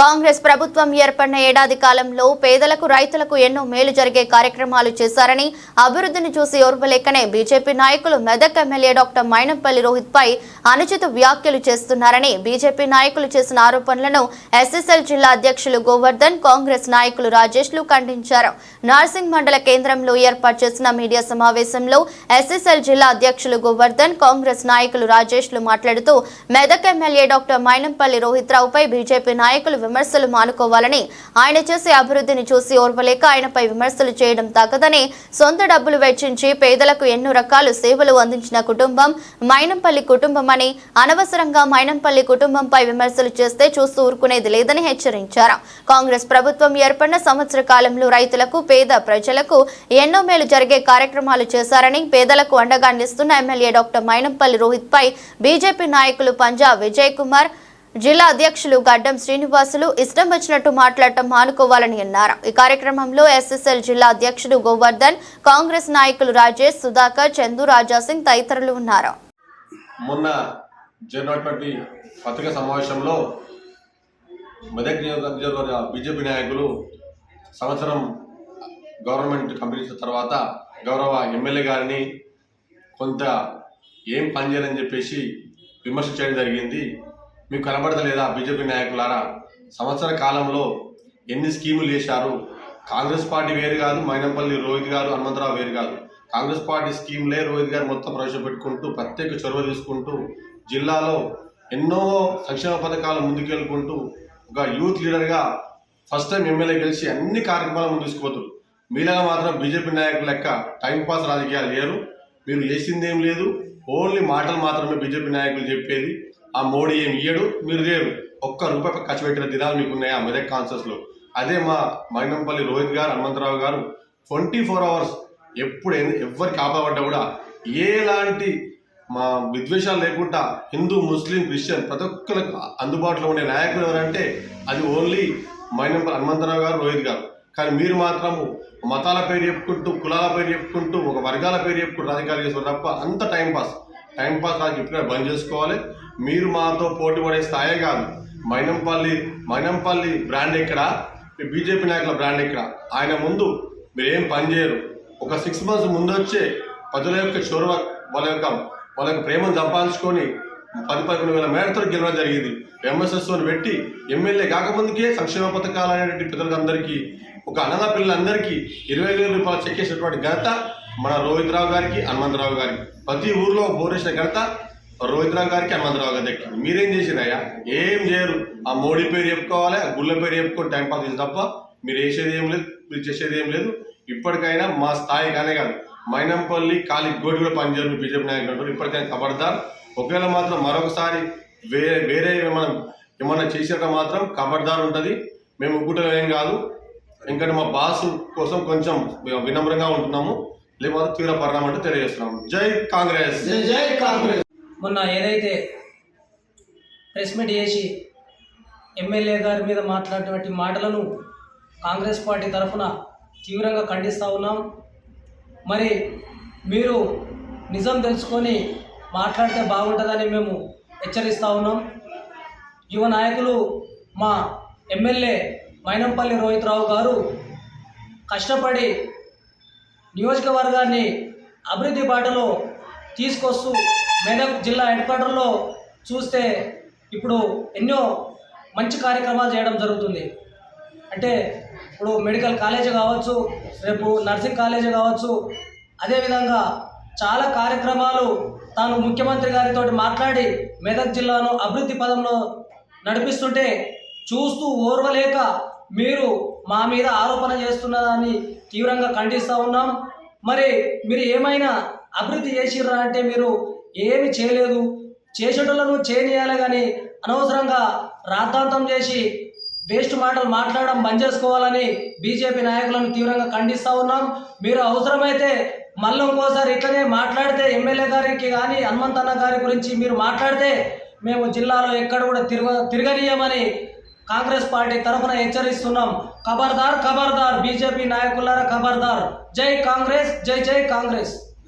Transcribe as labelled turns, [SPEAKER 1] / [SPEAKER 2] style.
[SPEAKER 1] కాంగ్రెస్ ప్రభుత్వం ఏర్పడిన ఏడాది కాలంలో పేదలకు రైతులకు ఎన్నో మేలు జరిగే కార్యక్రమాలు చేశారని అభివృద్ధిని చూసి ఓర్వలేకనే బీజేపీ నాయకులు మెదక్ ఎమ్మెల్యే డాక్టర్ మైనంపల్లి రోహిత్ పై అనుచిత వ్యాఖ్యలు చేస్తున్నారని బీజేపీ నాయకులు చేసిన ఆరోపణలను ఎస్ఎస్ఎల్ జిల్లా అధ్యక్షులు గోవర్ధన్ కాంగ్రెస్ నాయకులు రాజేష్లు ఖండించారు. నార్సింగ్ మండల కేంద్రంలో ఏర్పాటు చేసిన మీడియా సమావేశంలో ఎస్ఎస్ఎల్ జిల్లా అధ్యక్షులు గోవర్ధన్ కాంగ్రెస్ నాయకులు రాజేష్లు మాట్లాడుతూ మెదక్ ఎమ్మెల్యే డాక్టర్ మైనంపల్లి రోహిత్ రావుపై బీజేపీ నాయకులు విమర్శలు మానుకోవాలని, ఆయన చేసే అభివృద్ధిని చూసి ఓర్వలేక ఆయనపై విమర్శలు చేయడం తగదని, సొంత డబ్బులు వెచ్చించి పేదలకు ఎన్నో రకాల సేవలు అందించిన కుటుంబం మైనంపల్లి కుటుంబం అని, అనవసరంగా మైనంపల్లి కుటుంబంపై విమర్శలు చేస్తే చూస్తూ ఊరుకునేది లేదని హెచ్చరించారు. కాంగ్రెస్ ప్రభుత్వం ఏర్పడిన సంవత్సర కాలంలో రైతులకు, పేద ప్రజలకు ఎన్నో మేలు జరిగే కార్యక్రమాలు చేశారని, పేదలకు అండగా నిలుస్తున్న ఎమ్మెల్యే డాక్టర్ మైనంపల్లి రోహిత్ పై బీజేపీ నాయకులు పంజా విజయ్ కుమార్, జిల్లా అధ్యక్షులు గడ్డం శ్రీనివాసులు ఇష్టం వచ్చినట్టు మాట్లాడటం మానుకోవాలని అన్నారు. ఈ కార్యక్రమంలో ఎస్ఎస్ఎల్ జిల్లా అధ్యక్షుడు గోవర్ధన్, కాంగ్రెస్ నాయకులు రాజేష్, సుధాకర్, చందు, రాజాసింగ్ తదితరులు ఉన్నారు.
[SPEAKER 2] మొన్న జరిగినటువంటి పత్రికా సమావేశంలో మెదక్ నియోజకవర్గ బీజేపీ నాయకులు సంవత్సరం గవర్నమెంట్ కంప్లీట్ చేసిన తర్వాత గౌరవ ఎమ్మెల్యే గారిని కొంత ఏం పనిచేయాలని చెప్పేసి విమర్శ చేయడం జరిగింది. మీకు కనబడతలేదా బీజేపీ నాయకులారా? సంవత్సర కాలంలో ఎన్ని స్కీములు చేశారు? కాంగ్రెస్ పార్టీ వేరు కాదు, మైనంపల్లి రోహిత్ గారు, హనుమంతరావు వేరు కాదు. కాంగ్రెస్ పార్టీ స్కీమ్లే రోహిత్ గారు మొత్తం ప్రవేశపెట్టుకుంటూ ప్రత్యేక చొరవ తీసుకుంటూ జిల్లాలో ఎన్నో సంక్షేమ పథకాలు ముందుకెళ్ళుకుంటూ ఒక యూత్ లీడర్గా ఫస్ట్ టైం ఎమ్మెల్యే గెలిచి అన్ని కార్యక్రమాలు ముందు తీసుకుపోతారు. మీలాగా మాత్రం బీజేపీ నాయకుల లెక్క టైంపాస్ రాజకీయాలు లేరు. మీరు చేసిందేం లేదు, ఓన్లీ మాటలు మాత్రమే బీజేపీ నాయకులు చెప్పేది. ఆ మోడీ ఏమి ఇయ్యడు, మీరు లేరు. ఒక్క రూపాయి ఖర్చు పెట్టిన దినాలు మీకు ఉన్నాయా మెదక్ కాన్సెస్లో? అదే మా మైనంపల్లి రోహిత్ గారు, హనుమంతరావు గారు 24 hours ఎప్పుడు ఎవరికి ఆపబడ్డా కూడా ఎలాంటి మా విద్వేషాలు లేకుండా హిందూ, ముస్లిం, క్రిస్టియన్ ప్రతి ఒక్కరికి అందుబాటులో ఉండే నాయకులు ఎవరంటే అది ఓన్లీ మైనంపల్లి హనుమంతరావు గారు, రోహిత్ గారు. కానీ మీరు మాత్రము మతాల పేరు చెప్పుకుంటూ, కులాల పేరు చెప్పుకుంటూ, ఒక వర్గాల పేరు చెప్పుకుంటూ రాజకీయాలు చేస్తారు తప్ప అంత టైంపాస్ నాకు ఇప్పుడు బంద్ చేసుకోవాలి. మీరు మాతో పోటీ పడే స్థాయే కాదు. మైనంపల్లి బ్రాండ్ ఎక్కడ, బీజేపీ నాయకుల బ్రాండ్ ఎక్కడ? ఆయన ముందు మీరు ఏం పని చేయరు. ఒక 6 months ముందు వచ్చే ప్రజల యొక్క చొరవ, వాళ్ళ యొక్క ప్రేమను సంపాదించుకొని 10-11 వేల మేడతో గెలవడం జరిగింది. ఎంఎస్ఎస్ఓని పెట్టి ఎమ్మెల్యే కాకముందుకే సంక్షేమ పథకాలు అనేటువంటి పిల్లలందరికీ, ఒక అనాథ పిల్లలందరికీ 20,000 రూపాయలు చెక్ చేసినటువంటి ఘనత మన రోహిత్ రావు గారికి, హనుమంతరావు గారికి. ప్రతి ఊర్లో బోరేసిన ఘనత రోహిత్ రావు గారికి, హనుమంతరావు గారి దగ్గర. మీరేం చేసిరయ్యా? ఏం చేయరు. ఆ మోడీ పేరు చెప్పుకోవాలి, ఆ గుళ్ళ పేరు చెప్పుకొని టైంపాస్ చేసి తప్ప మీరు వేసేది ఏం లేదు, మీరు చేసేది ఏం లేదు. ఇప్పటికైనా మా స్థాయి కానీ కాదు, మైనంపల్లి కాలి గోడి కూడా పనిచేయరు మీ బీజేపీ నాయకులు. ఇప్పటికైనా ఖబర్దార్. ఒకవేళ మాత్రం మరొకసారి వేరే ఏమన్నా చేసేట మాత్రం ఖబర్దార్ ఉంటుంది. మేము ఉగ్గుటం ఏం కాదు. ఎందుకంటే మా బాసు కోసం కొంచెం వినమ్రంగా ఉంటున్నాము, లేకపోతే తీవ్ర పరిణామం అంటే తెలియజేస్తున్నాము. జై కాంగ్రెస్,
[SPEAKER 3] జై కాంగ్రెస్. మొన్న ఏదైతే ప్రెస్ మీట్ చేసి ఎమ్మెల్యే గారి మీద మాట్లాడినటువంటి మాటలను కాంగ్రెస్ పార్టీ తరఫున తీవ్రంగా ఖండిస్తూ ఉన్నాం. మరి మీరు నిజం తెలుసుకొని మాట్లాడితే బాగుంటుందని మేము హెచ్చరిస్తూ ఉన్నాం. యువ నాయకులు మా ఎమ్మెల్యే మైనంపల్లి రోహిత్ రావు గారు కష్టపడి నియోజకవర్గాన్ని అభివృద్ధి బాటలో తీసుకొస్తూ మెదక్ జిల్లా హెడ్ క్వార్టర్లో చూస్తే ఇప్పుడు ఎన్నో మంచి కార్యక్రమాలు చేయడం జరుగుతుంది. అంటే ఇప్పుడు మెడికల్ కాలేజీ కావచ్చు, రేపు నర్సింగ్ కాలేజీ కావచ్చు, అదేవిధంగా చాలా కార్యక్రమాలు తాను ముఖ్యమంత్రి గారితో మాట్లాడి మెదక్ జిల్లాను అభివృద్ధి పదంలో నడిపిస్తుంటే చూస్తూ ఓర్వలేక మీరు మా మీద ఆరోపణ చేస్తున్నదాన్ని తీవ్రంగా ఖండిస్తూ ఉన్నాం. మరి మీరు ఏమైనా అభివృద్ధి చేసిర్రా అంటే మీరు ఏమి చేయలేదు. చేసేటోళ్ళను చేయనియాలి కానీ అనవసరంగా రాద్ధాంతం చేసి వేస్ట్ మాటలు మాట్లాడడం బంద్ చేసుకోవాలని బీజేపీ నాయకులను తీవ్రంగా ఖండిస్తూ ఉన్నాం. మీరు అవసరమైతే మళ్ళీ ఇంకోసారి ఇట్లనే మాట్లాడితే ఎమ్మెల్యే గారికి కానీ హనుమంతన్న గారి గురించి మీరు మాట్లాడితే మేము జిల్లాలో ఎక్కడ కూడా తిరగనీయమని కాంగ్రెస్ పార్టీ తరఫున హెచ్చరిస్తున్నాం. ఖబర్దార్, ఖబర్దార్ బీజేపీ నాయకులారా, ఖబర్దార్. జై కాంగ్రెస్, జై జై కాంగ్రెస్.